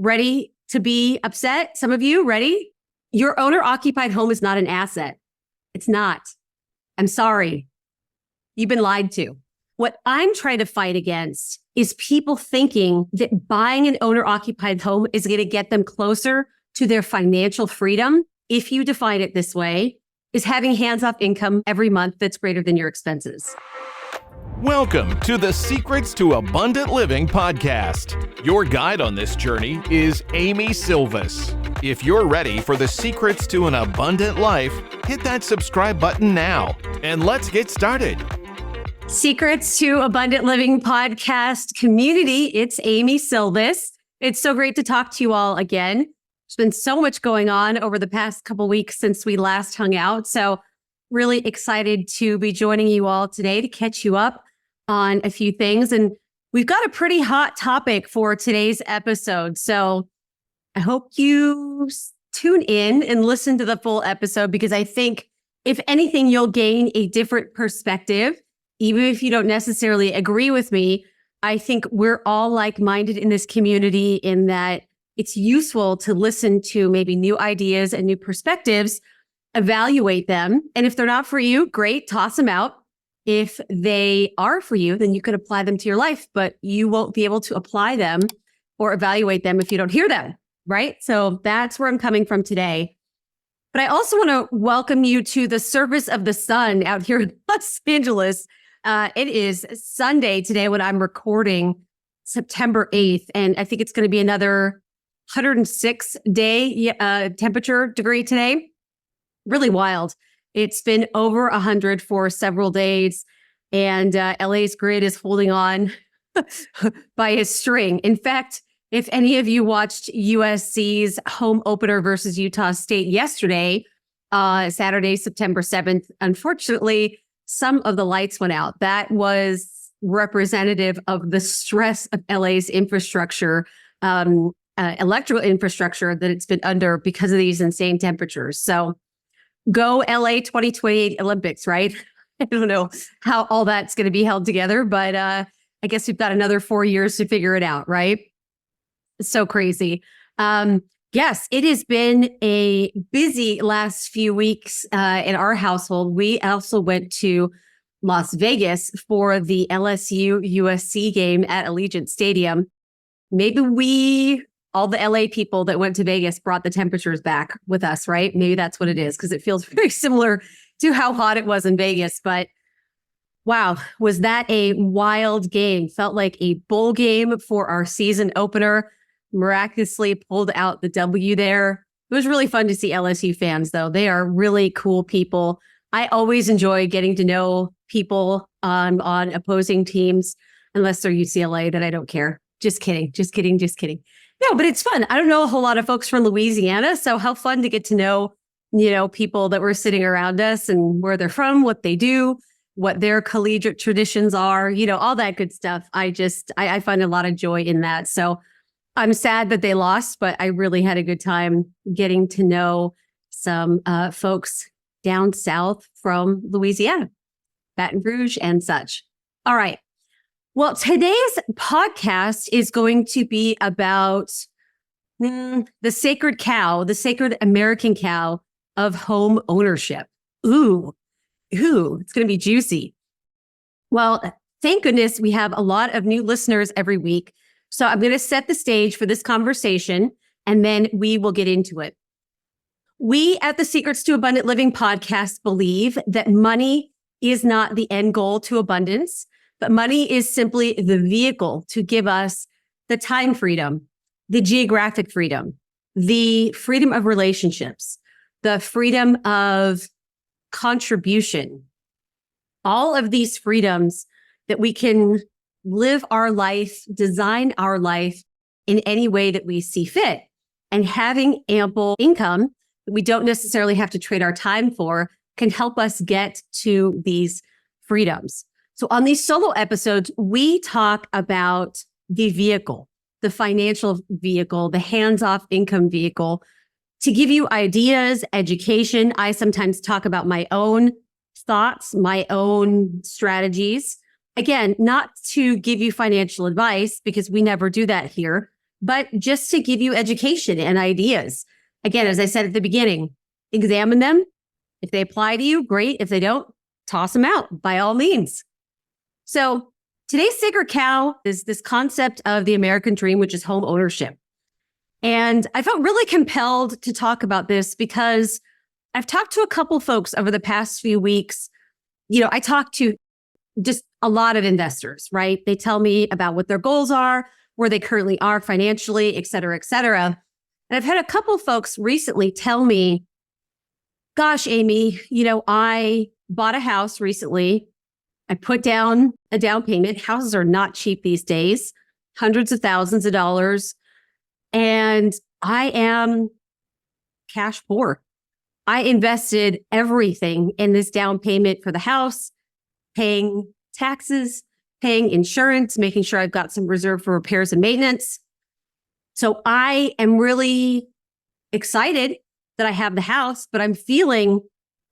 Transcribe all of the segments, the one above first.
ready to be upset? Some of you ready? Your owner-occupied home is not an asset. It's not. I'm sorry. You've been lied to. What I'm trying to fight against is people thinking that buying an owner-occupied home is going to get them closer to their financial freedom, if you define it this way, is having hands-off income every month that's greater than your expenses. Welcome to the Secrets to Abundant Living podcast. Your guide on this journey is Amy Silvas. If you're ready for the secrets to an abundant life, hit that subscribe button now, and let's get started. Secrets to Abundant Living podcast community, it's Amy Silvas. It's so great to talk to you all again. There's been so much going on over the past couple weeks since we last hung out. So really excited to be joining you all today to catch you up on a few things. And we've got a pretty hot topic for today's episode. So I hope you tune in and listen to the full episode, because I think if anything, you'll gain a different perspective. Even if you don't necessarily agree with me, I think we're all like-minded in this community in that it's useful to listen to maybe new ideas and new perspectives, evaluate them. And if they're not for you, great, toss them out. If they are for you, then you could apply them to your life, but you won't be able to apply them or evaluate them if you don't hear them, right? So that's where I'm coming from today. But I also want to welcome you to the service of the sun out here in Los Angeles. It is Sunday today when I'm recording, September 8th, and I think it's going to be another 106 day temperature degree today. Really wild. It's been over 100 for several days, and LA's grid is holding on by a string. In fact, if any of you watched USC's home opener versus Utah State yesterday, Saturday, September 7th, unfortunately, some of the lights went out. That was representative of the stress of LA's infrastructure, electrical infrastructure that it's been under because of these insane temperatures. So go LA 2028 Olympics, right? I don't know how all that's going to be held together, but I guess we've got another 4 years to figure it out, right? It's so crazy. Yes, it has been a busy last few weeks in our household. We also went to Las Vegas for the LSU-USC game at Allegiant Stadium. Maybe all the LA people that went to Vegas brought the temperatures back with us, right? Maybe that's what it is, because it feels very similar to how hot it was in Vegas. But wow, was that a wild game? Felt like a bowl game for our season opener. Miraculously pulled out the W there. It was really fun to see LSU fans, though. They are really cool people. I always enjoy getting to know people on opposing teams, unless they're UCLA, then I don't care. Just kidding. No, but it's fun. I don't know a whole lot of folks from Louisiana, so how fun to get to know, people that were sitting around us and where they're from, what they do, what their collegiate traditions are, all that good stuff. I find a lot of joy in that. So I'm sad that they lost, but I really had a good time getting to know some folks down south from Louisiana, Baton Rouge and such. All right. Well, today's podcast is going to be about the sacred cow, the sacred American cow of home ownership. Ooh, it's going to be juicy. Well, thank goodness we have a lot of new listeners every week. So I'm going to set the stage for this conversation, and then we will get into it. We at the Secrets to Abundant Living podcast believe that money is not the end goal to abundance, but money is simply the vehicle to give us the time freedom, the geographic freedom, the freedom of relationships, the freedom of contribution, all of these freedoms that we can live our life, design our life in any way that we see fit. And having ample income that we don't necessarily have to trade our time for can help us get to these freedoms. So on these solo episodes, we talk about the vehicle, the financial vehicle, the hands-off income vehicle, to give you ideas, education. I sometimes talk about my own thoughts, my own strategies. Again, not to give you financial advice, because we never do that here, but just to give you education and ideas. Again, as I said at the beginning, examine them. If they apply to you, great. If they don't, toss them out by all means. So today's sacred cow is this concept of the American dream, which is home ownership. And I felt really compelled to talk about this because I've talked to a couple folks over the past few weeks. I talk to just a lot of investors, right? They tell me about what their goals are, where they currently are financially, et cetera, et cetera. And I've had a couple folks recently tell me, gosh, Amy, I bought a house recently. I put down a down payment. Houses are not cheap these days, hundreds of thousands of dollars. And I am cash poor. I invested everything in this down payment for the house, paying taxes, paying insurance, making sure I've got some reserve for repairs and maintenance. So I am really excited that I have the house, but I'm feeling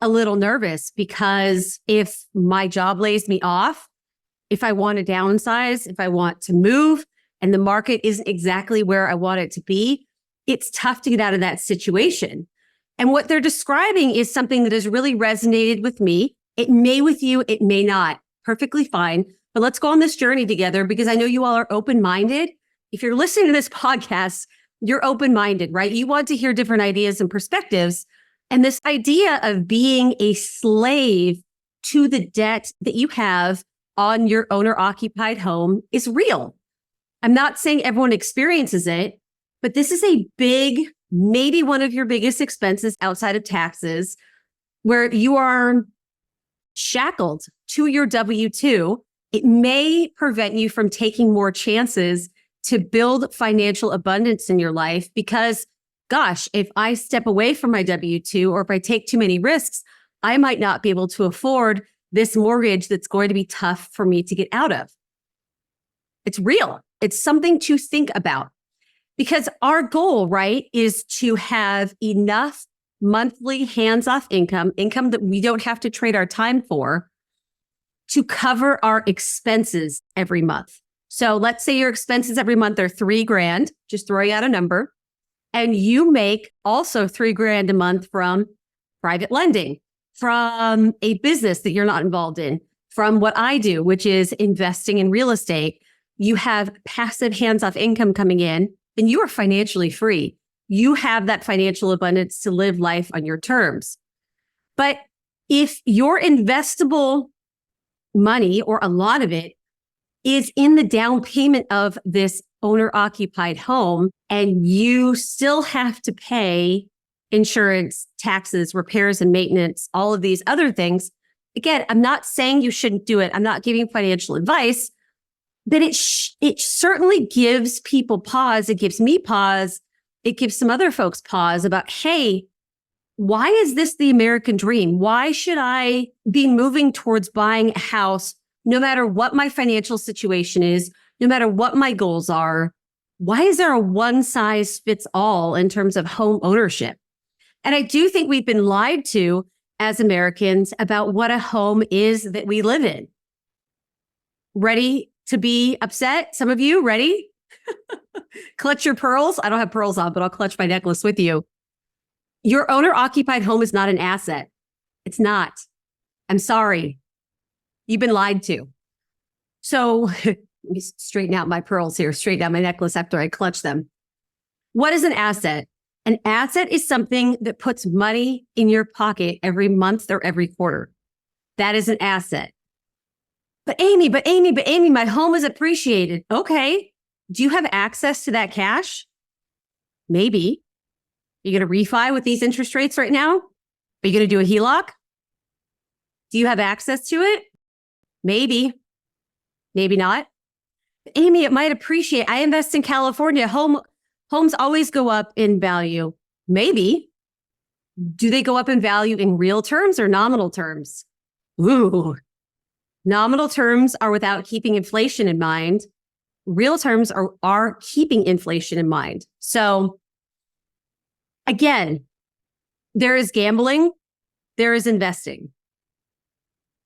a little nervous because if my job lays me off, if I want to downsize, if I want to move, and the market isn't exactly where I want it to be, it's tough to get out of that situation. And what they're describing is something that has really resonated with me. It may with you, it may not. Perfectly fine. But let's go on this journey together because I know you all are open-minded. If you're listening to this podcast, you're open-minded, right? You want to hear different ideas and perspectives. And this idea of being a slave to the debt that you have on your owner-occupied home is real. I'm not saying everyone experiences it, but this is a big, maybe one of your biggest expenses outside of taxes, where you are shackled to your W-2. It may prevent you from taking more chances to build financial abundance in your life because, gosh, if I step away from my W-2 or if I take too many risks, I might not be able to afford this mortgage that's going to be tough for me to get out of. It's real. It's something to think about because our goal, right, is to have enough monthly hands-off income that we don't have to trade our time for, to cover our expenses every month. So let's say your expenses every month are $3,000, just throwing out a number, and you make also $3,000 a month from private lending, from a business that you're not involved in, from what I do, which is investing in real estate. You have passive hands-off income coming in, and you are financially free. You have that financial abundance to live life on your terms. But if your investable money, or a lot of it, is in the down payment of this owner-occupied home, and you still have to pay insurance, taxes, repairs and maintenance, all of these other things, again, I'm not saying you shouldn't do it. I'm not giving financial advice, but it certainly gives people pause. It gives me pause. It gives some other folks pause about, hey, why is this the American dream? Why should I be moving towards buying a house no matter what my financial situation is, no matter what my goals are? Why is there a one size fits all in terms of home ownership? And I do think we've been lied to as Americans about what a home is that we live in. Ready to be upset? Some of you ready? Clutch your pearls. I don't have pearls on, but I'll clutch my necklace with you. Your owner-occupied home is not an asset. It's not. I'm sorry. You've been lied to. So let me straighten out my pearls here, straighten out my necklace after I clutch them. What is an asset? An asset is something that puts money in your pocket every month or every quarter. That is an asset. But Amy, my home is appreciated. Okay. Do you have access to that cash? Maybe. You going to refi with these interest rates right now? Are you going to do a HELOC? Do you have access to it? Maybe. Maybe not. Amy, it might appreciate. I invest in California. Homes always go up in value. Maybe. Do they go up in value in real terms or nominal terms? Ooh. Nominal terms are without keeping inflation in mind. Real terms are keeping inflation in mind. So again, there is gambling, there is investing.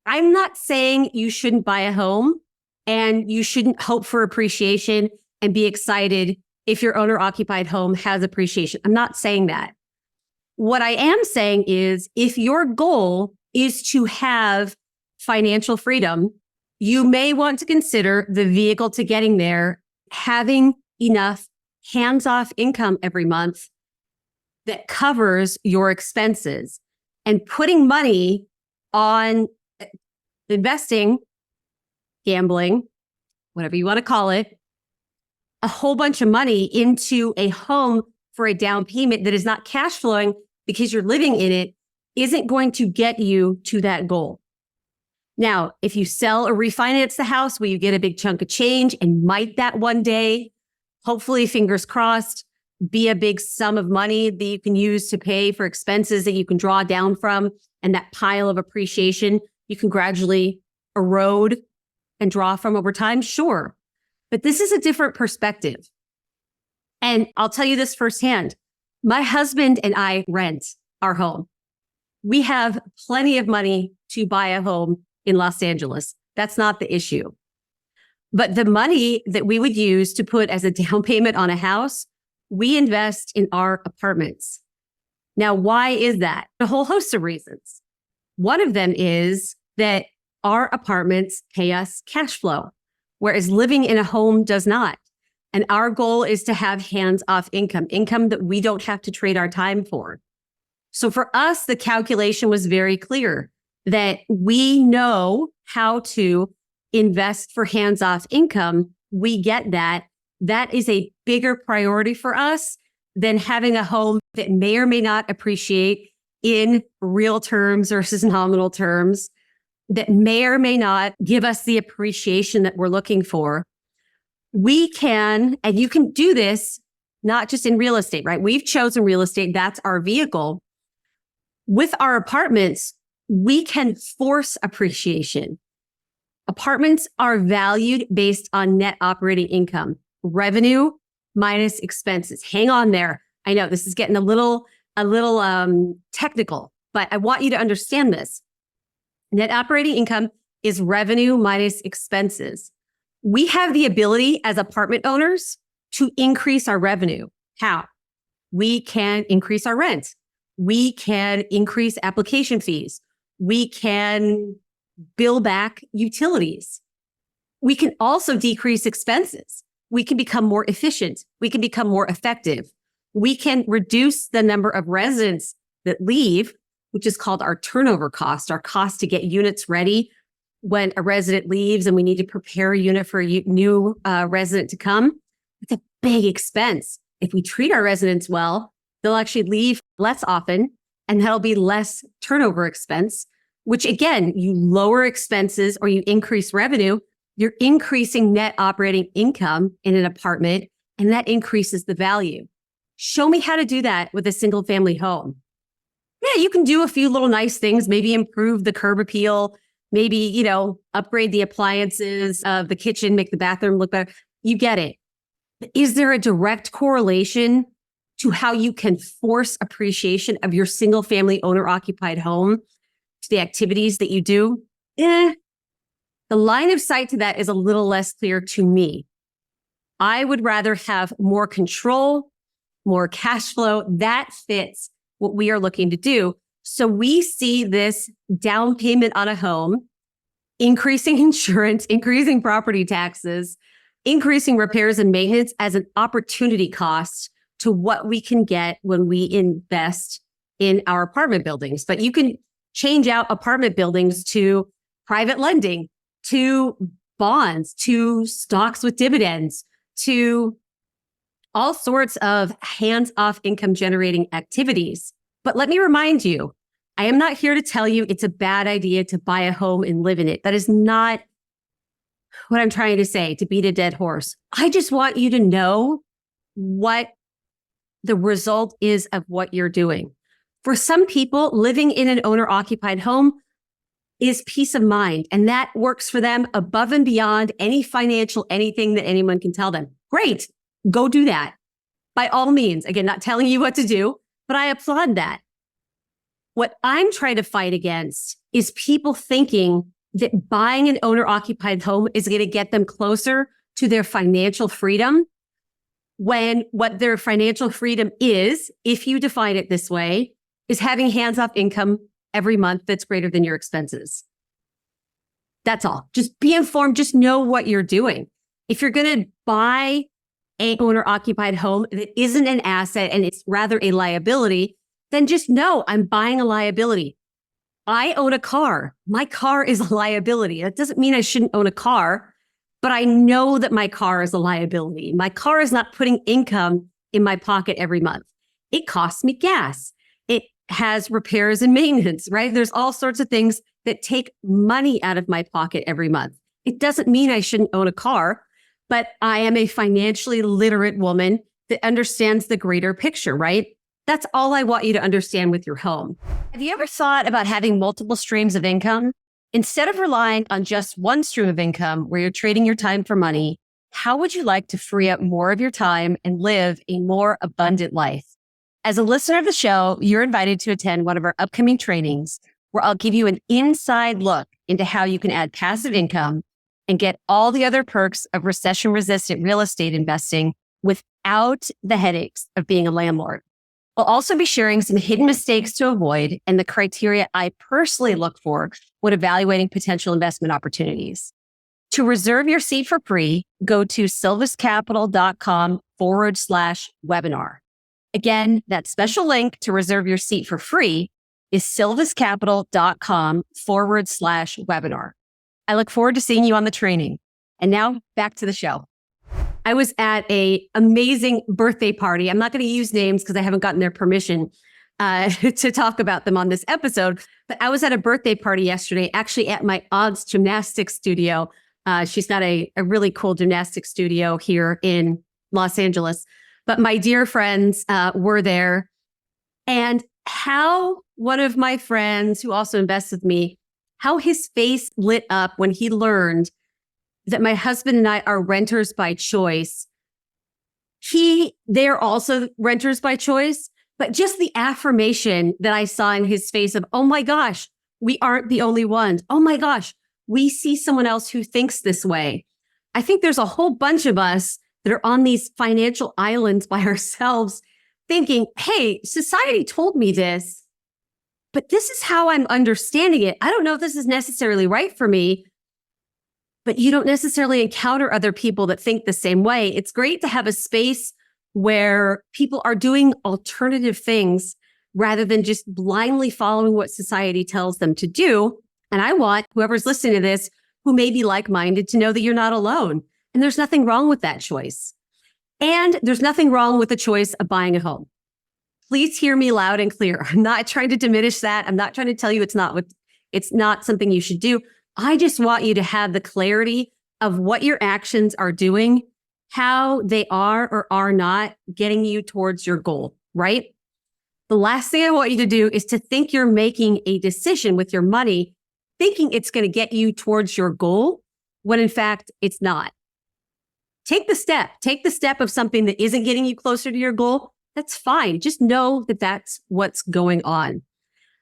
I'm not saying you shouldn't buy a home and you shouldn't hope for appreciation and be excited if your owner occupied home has appreciation. I'm not saying that. What I am saying is if your goal is to have financial freedom, you may want to consider the vehicle to getting there having enough hands-off income every month that covers your expenses, and putting money on investing, gambling, whatever you want to call it, a whole bunch of money into a home for a down payment that is not cash flowing because you're living in it isn't going to get you to that goal. Now, if you sell or refinance the house, will you get a big chunk of change? And might that one day, hopefully, fingers crossed, be a big sum of money that you can use to pay for expenses that you can draw down from, and that pile of appreciation you can gradually erode and draw from over time? Sure. But this is a different perspective. And I'll tell you this firsthand. My husband and I rent our home. We have plenty of money to buy a home in Los Angeles. That's not the issue. But the money that we would use to put as a down payment on a house, we invest in our apartments. Now, why is that? A whole host of reasons. One of them is that our apartments pay us cash flow, whereas living in a home does not. And our goal is to have hands-off income that we don't have to trade our time for. So for us, the calculation was very clear that we know how to invest for hands-off income. We get that. That is a bigger priority for us than having a home that may or may not appreciate in real terms versus nominal terms, that may or may not give us the appreciation that we're looking for. We can, and you can do this not just in real estate, right? We've chosen real estate. That's our vehicle. With our apartments, we can force appreciation. Apartments are valued based on net operating income, revenue minus expenses. Hang on there. I know this is getting a little technical, but I want you to understand this. Net operating income is revenue minus expenses. We have the ability as apartment owners to increase our revenue. How? We can increase our rent. We can increase application fees. We can bill back utilities. We can also decrease expenses. We can become more efficient. We can become more effective. We can reduce the number of residents that leave, which is called our turnover cost, our cost to get units ready when a resident leaves and we need to prepare a unit for a new resident to come. It's a big expense. If we treat our residents well, they'll actually leave less often, and that'll be less turnover expense, which again, you lower expenses or you increase revenue, you're increasing net operating income in an apartment, and that increases the value. Show me how to do that with a single family home. Yeah, you can do a few little nice things, maybe improve the curb appeal, maybe, upgrade the appliances of the kitchen, make the bathroom look better. You get it. But is there a direct correlation to how you can force appreciation of your single family owner occupied home to the activities that you do? The line of sight to that is a little less clear to me. I would rather have more control, more cash flow. That fits what we are looking to do. So we see this down payment on a home, increasing insurance, increasing property taxes, increasing repairs and maintenance as an opportunity cost to what we can get when we invest in our apartment buildings. But you can change out apartment buildings to private lending, to bonds, to stocks with dividends, to all sorts of hands-off income generating activities. But let me remind you, I am not here to tell you it's a bad idea to buy a home and live in it. That is not what I'm trying to say, to beat a dead horse. I just want you to know what the result is of what you're doing. For some people, living in an owner-occupied home is peace of mind, and that works for them above and beyond any financial anything that anyone can tell them. Great, go do that. By all means, again, not telling you what to do, but I applaud that. What I'm trying to fight against is people thinking that buying an owner-occupied home is going to get them closer to their financial freedom. when what their financial freedom is, if you define it this way, is having hands-off income every month that's greater than your expenses. That's all. Just be informed. Just know what you're doing. If you're going to buy an owner-occupied home that isn't an asset and it's rather a liability, then just know I'm buying a liability. I own a car. My car is a liability. That doesn't mean I shouldn't own a car, but I know that my car is a liability. My car is not putting income in my pocket every month. It costs me gas. It has repairs and maintenance, right? There's all sorts of things that take money out of my pocket every month. It doesn't mean I shouldn't own a car, but I am a financially literate woman that understands the greater picture, right? That's all I want you to understand with your home. Have you ever thought about having multiple streams of income? Instead of relying on just one stream of income where you're trading your time for money, how would you like to free up more of your time and live a more abundant life? As a listener of the show, you're invited to attend one of our upcoming trainings where I'll give you an inside look into how you can add passive income and get all the other perks of recession-resistant real estate investing without the headaches of being a landlord. We'll also be sharing some hidden mistakes to avoid and the criteria I personally look for when evaluating potential investment opportunities. To reserve your seat for free, go to silviscapital.com/webinar. Again, that special link to reserve your seat for free is silviscapital.com/webinar. I look forward to seeing you on the training. And now back to the show. I was at an amazing birthday party. I'm not going to use names because I haven't gotten their permission to talk about them on this episode. But I was at a birthday party yesterday, actually at my aunt's gymnastics studio. She's got a really cool gymnastics studio here in Los Angeles. But my dear friends were there. And how one of my friends who also invests with me, how his face lit up when he learned that my husband and I are renters by choice. They're also renters by choice, but just the affirmation that I saw in his face of, oh my gosh, we aren't the only ones. Oh my gosh, we see someone else who thinks this way. I think there's a whole bunch of us that are on these financial islands by ourselves thinking, hey, society told me this, but this is how I'm understanding it. I don't know if this is necessarily right for me, but you don't necessarily encounter other people that think the same way. It's great to have a space where people are doing alternative things rather than just blindly following what society tells them to do. And I want whoever's listening to this who may be like-minded to know that you're not alone. And there's nothing wrong with that choice. And there's nothing wrong with the choice of buying a home. Please hear me loud and clear. I'm not trying to diminish that. I'm not trying to tell you it's not something you should do. I just want you to have the clarity of what your actions are doing, how they are or are not getting you towards your goal, right? The last thing I want you to do is to think you're making a decision with your money, thinking it's going to get you towards your goal, when in fact, it's not. Take the step of something that isn't getting you closer to your goal. That's fine. Just know that that's what's going on.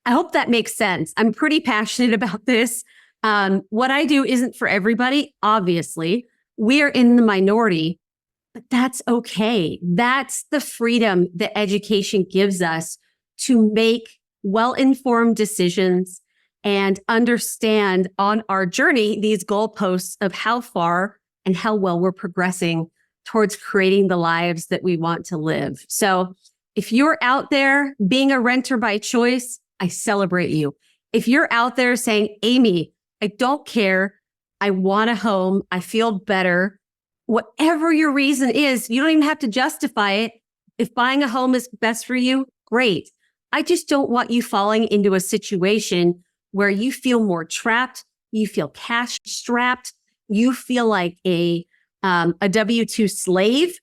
I hope that makes sense. I'm pretty passionate about this. What I do isn't for everybody. Obviously, we are in the minority, but that's okay. That's the freedom that education gives us to make well-informed decisions and understand on our journey these goalposts of how far and how well we're progressing towards creating the lives that we want to live. So if you're out there being a renter by choice, I celebrate you. If you're out there saying, Amy, I don't care, I want a home, I feel better, whatever your reason is, you don't even have to justify it. If buying a home is best for you, great. I just don't want you falling into a situation where you feel more trapped, you feel cash strapped, you feel like a W-2 slave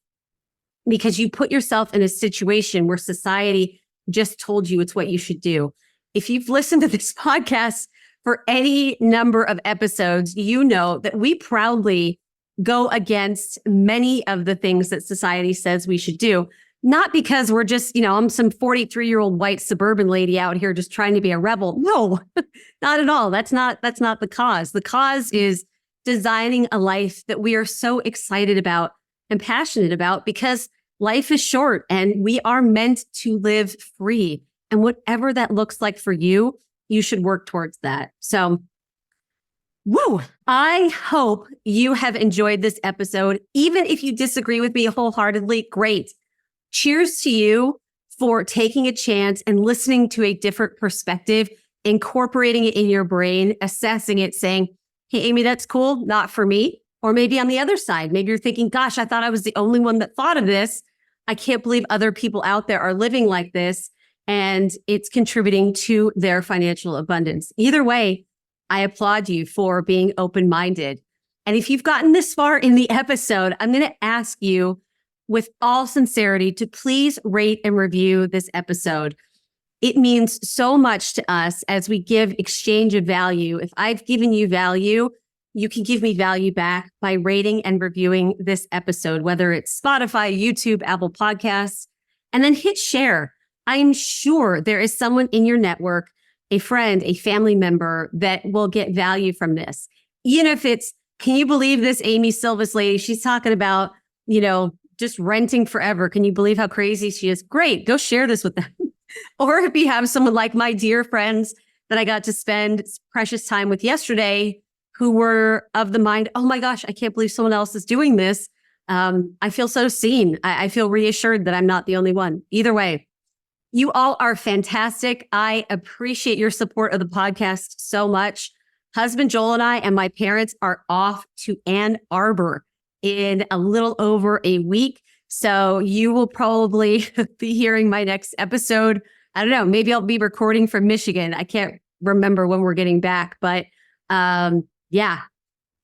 because you put yourself in a situation where society just told you it's what you should do. If you've listened to this podcast for any number of episodes, you know that we proudly go against many of the things that society says we should do. Not because we're just, I'm some 43-year-old white suburban lady out here just trying to be a rebel. No, not at all. That's not the cause. The cause is designing a life that we are so excited about and passionate about because life is short and we are meant to live free. And whatever that looks like for you, you should work towards that. So, I hope you have enjoyed this episode. Even if you disagree with me wholeheartedly, great. Cheers to you for taking a chance and listening to a different perspective, incorporating it in your brain, assessing it, saying, hey, Amy, that's cool, not for me. Or maybe on the other side, maybe you're thinking, gosh, I thought I was the only one that thought of this. I can't believe other people out there are living like this, and it's contributing to their financial abundance. Either way, I applaud you for being open-minded. And if you've gotten this far in the episode, I'm going to ask you with all sincerity to please rate and review this episode. It means so much to us as we give exchange of value. If I've given you value, you can give me value back by rating and reviewing this episode, whether it's Spotify, YouTube, Apple Podcasts, and then hit share. I'm sure there is someone in your network, a friend, a family member that will get value from this. Even if it's, can you believe this Amy Silvis lady? She's talking about, just renting forever. Can you believe how crazy she is? Great. Go share this with them. Or if you have someone like my dear friends that I got to spend precious time with yesterday who were of the mind, oh my gosh, I can't believe someone else is doing this. I feel so seen. I feel reassured that I'm not the only one. Either way, you all are fantastic. I appreciate your support of the podcast so much. Husband Joel and I and my parents are off to Ann Arbor in a little over a week. So you will probably be hearing my next episode. I don't know, maybe I'll be recording from Michigan. I can't remember when we're getting back, but yeah,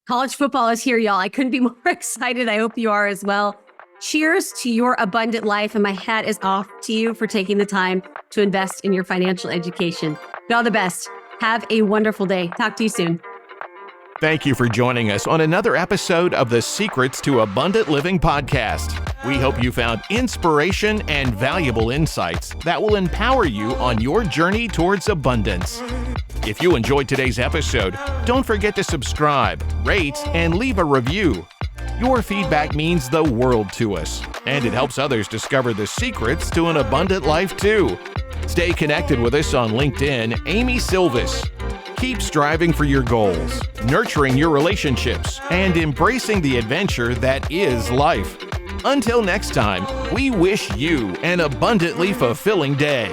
college football is here, y'all. I couldn't be more excited. I hope you are as well. Cheers to your abundant life. And my hat is off to you for taking the time to invest in your financial education. All the best. Have a wonderful day. Talk to you soon. Thank you for joining us on another episode of the Secrets to Abundant Living podcast. We hope you found inspiration and valuable insights that will empower you on your journey towards abundance. If you enjoyed today's episode, don't forget to subscribe, rate, and leave a review. Your feedback means the world to us, and it helps others discover the secrets to an abundant life too. Stay connected with us on LinkedIn, Amy Silvis. Keep striving for your goals, nurturing your relationships, and embracing the adventure that is life. Until next time, we wish you an abundantly fulfilling day.